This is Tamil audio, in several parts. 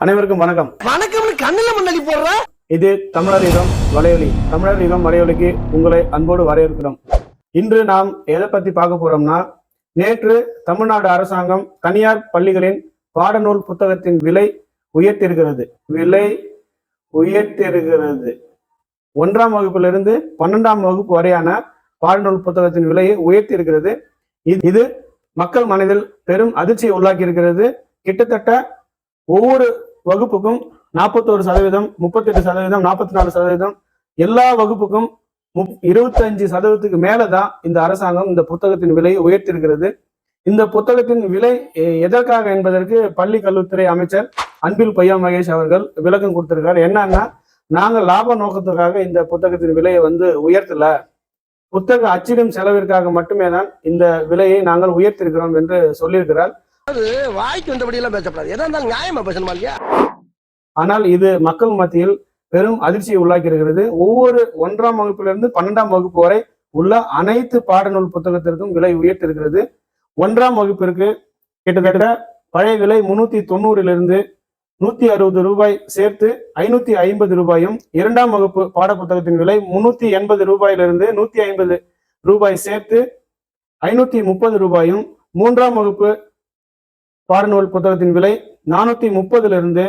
அனைவருக்கும் வணக்கம். கண்ணில மண்ணலி போடுற இது தமிழர் யுகம் வலையொலி. தமிழர் யுகம் வலையொலிக்கு உங்களை அன்போடு வரவேற்கிறோம். இன்று நாம் எதை பத்தி பார்க்க போறோம்னா, நேற்று தமிழ்நாடு அரசாங்கம் தனியார் பள்ளிகளின் பாடநூல் புத்தகத்தின் விலை உயர்த்திருக்கிறது. 1ஆம் வகுப்பிலிருந்து 12ஆம் வகுப்பு வரையான பாடநூல் புத்தகத்தின் விலையை உயர்த்தி இருக்கிறது. இது மக்கள் மனதில் பெரும் அதிர்ச்சியை உள்ளாக்கி இருக்கிறது. கிட்டத்தட்ட ஒவ்வொரு வகுப்புக்கும் 41%, 38%, 44%, எல்லா வகுப்புக்கும் 25% மேலதான் இந்த அரசாங்கம் இந்த புத்தகத்தின் விலையை உயர்த்திருக்கிறது. இந்த புத்தகத்தின் விலை எதற்காக என்பதற்கு பள்ளி கல்வித்துறை அமைச்சர் அன்பில் பொய்யா மகேஷ் அவர்கள் விளக்கம் கொடுத்திருக்காரு. என்னன்னா, நாங்கள் லாப நோக்கத்துக்காக இந்த புத்தகத்தின் விலையை உயர்த்தல, புத்தக அச்சிடும் செலவிற்காக மட்டுமே தான் இந்த விலையை நாங்கள் உயர்த்திருக்கிறோம் என்று சொல்லியிருக்கிறார். வாய்க்கு வந்தபடி எல்லாம் பேசப்படாது, எதா இருந்தாலும் நியாயமா பேசணுமா இல்லையா? ஆனால் இது மக்கள் மத்தியில் பெரும் அதிர்ச்சியை உள்ளாக்கி இருக்கிறது. ஒவ்வொரு 1ஆம் வகுப்பிலிருந்து 12ஆம் வகுப்பு வரை உள்ள அனைத்து பாடநூல் புத்தகத்திற்கும் விலை உயர்த்திருக்கிறது. 1ஆம் வகுப்பிற்கு கிட்டத்தட்ட பழைய விலை 390 160 ரூபாய் சேர்த்து 550 ரூபாயும், 2ஆம் வகுப்பு பாட புத்தகத்தின் விலை 380 ரூபாயிலிருந்து 150 ரூபாய் சேர்த்து 530 ரூபாயும், 3ஆம் வகுப்பு பாடநூல் புத்தகத்தின் விலை 430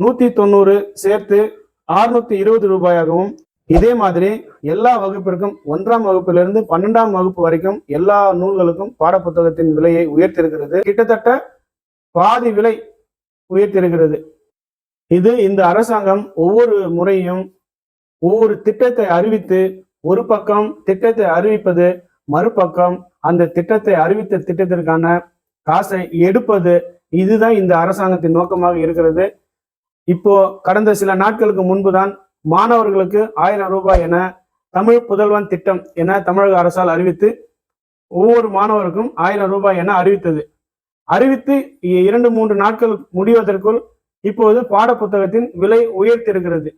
190 சேர்த்து 620 ரூபாயாகவும், இதே மாதிரி எல்லா வகுப்பிற்கும் 1ஆம் வகுப்பிலிருந்து 12ஆம் வகுப்பு வரைக்கும் எல்லா நூல்களுக்கும் பாட புத்தகத்தின் விலையை உயர்த்திருக்கிறது. கிட்டத்தட்ட பாதி விலை உயர்த்திருக்கிறது. இது இந்த அரசாங்கம் ஒவ்வொரு முறையும் ஒவ்வொரு திட்டத்தை அறிவித்து, ஒரு பக்கம் திட்டத்தை அறிவிப்பது, மறுபக்கம் அந்த திட்டத்தை அறிவித்த திட்டத்திற்கான காசை எடுப்பது, இதுதான் இந்த அரசாங்கத்தின் நோக்கமாக இருக்கிறது. இப்போ கடந்த சில நாட்களுக்கு முன்புதான் மாணவர்களுக்கு 1000 ரூபாய் என தமிழ் புதல்வன் திட்டம் என தமிழக அரசால் அறிவித்து ஒவ்வொரு மாணவருக்கும் 1000 ரூபாய் என அறிவித்து 2-3 நாட்கள் முடிவதற்குள் இப்போது பாட புத்தகத்தின் விலை உயர்த்தி இருக்கிறது.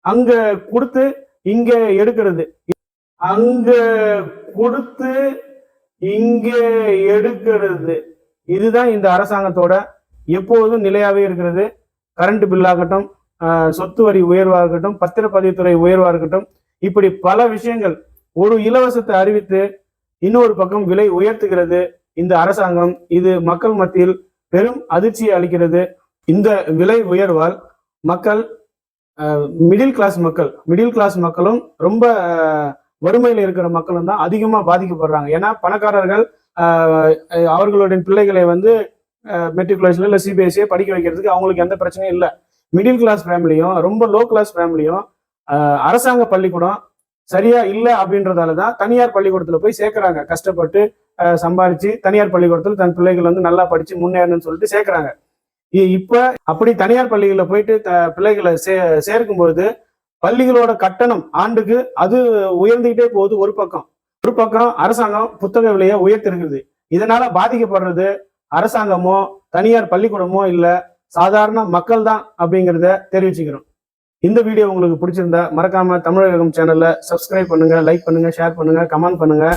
அங்க கொடுத்து இங்க எடுக்கிறது, அங்க கொடுத்து இங்க எடுக்கிறது, இதுதான் இந்த அரசாங்கத்தோட எப்போதும் நிலையாவே இருக்கிறது. கரண்ட் பில்லாகட்டும், சொத்து வரி உயர்வாகட்டும், பத்திரப்பதிவுத்துறை உயர்வா இருக்கட்டும், இப்படி பல விஷயங்கள். ஒரு இலவசத்தை அறிவித்து இன்னொரு பக்கம் விலை உயர்த்துகிறது இந்த அரசாங்கம். இது மக்கள் மத்தியில் பெரும் அதிர்ச்சியை அளிக்கிறது. இந்த விலை உயர்வால் மக்கள், மிடில் கிளாஸ் மக்களும் ரொம்ப வறுமையில் இருக்கிற மக்களும் தான் அதிகமா பாதிக்கப்படுறாங்க. ஏன்னா பணக்காரர்கள் அவர்களுடைய பிள்ளைகளை மெட்ரிகுலேஷன்ல இல்லை சிபிஎஸ்சியை படிக்க வைக்கிறதுக்கு அவங்களுக்கு எந்த பிரச்சனையும் இல்லை. மிடில் கிளாஸ் ஃபேமிலியும் ரொம்ப லோ கிளாஸ் ஃபேமிலியும் அரசாங்க பள்ளிக்கூடம் சரியா இல்லை அப்படின்றதாலதான் தனியார் பள்ளிக்கூடத்துல போய் சேர்க்கிறாங்க. கஷ்டப்பட்டு சம்பாதிச்சு தனியார் பள்ளிக்கூடத்துல தன் பிள்ளைகள் நல்லா படிச்சு முன்னேறணும்னு சொல்லிட்டு சேர்க்கிறாங்க. இப்ப அப்படி தனியார் பள்ளிகளில் போயிட்டு பிள்ளைகளை சேர்க்கும் பொழுது பள்ளிகளோட கட்டணம் ஆண்டுக்கு அது உயர்ந்துகிட்டே போகுது. ஒரு பக்கம் அரசாங்கம் புத்தக விலையை உயர்த்திருக்குது. இதனால பாதிக்கப்படுறது அரசாங்கமோ தனியார் பள்ளிக்கூடமோ இல்ல, சாதாரண மக்கள் தான் அப்படிங்கிறத தெரிவிச்சுக்கிறோம். இந்த வீடியோ உங்களுக்கு பிடிச்சிருந்தா மறக்காம தமிழர் யுகம் சேனல்ல சப்ஸ்கிரைப் பண்ணுங்க, லைக் பண்ணுங்க, ஷேர் பண்ணுங்க, கமெண்ட் பண்ணுங்க.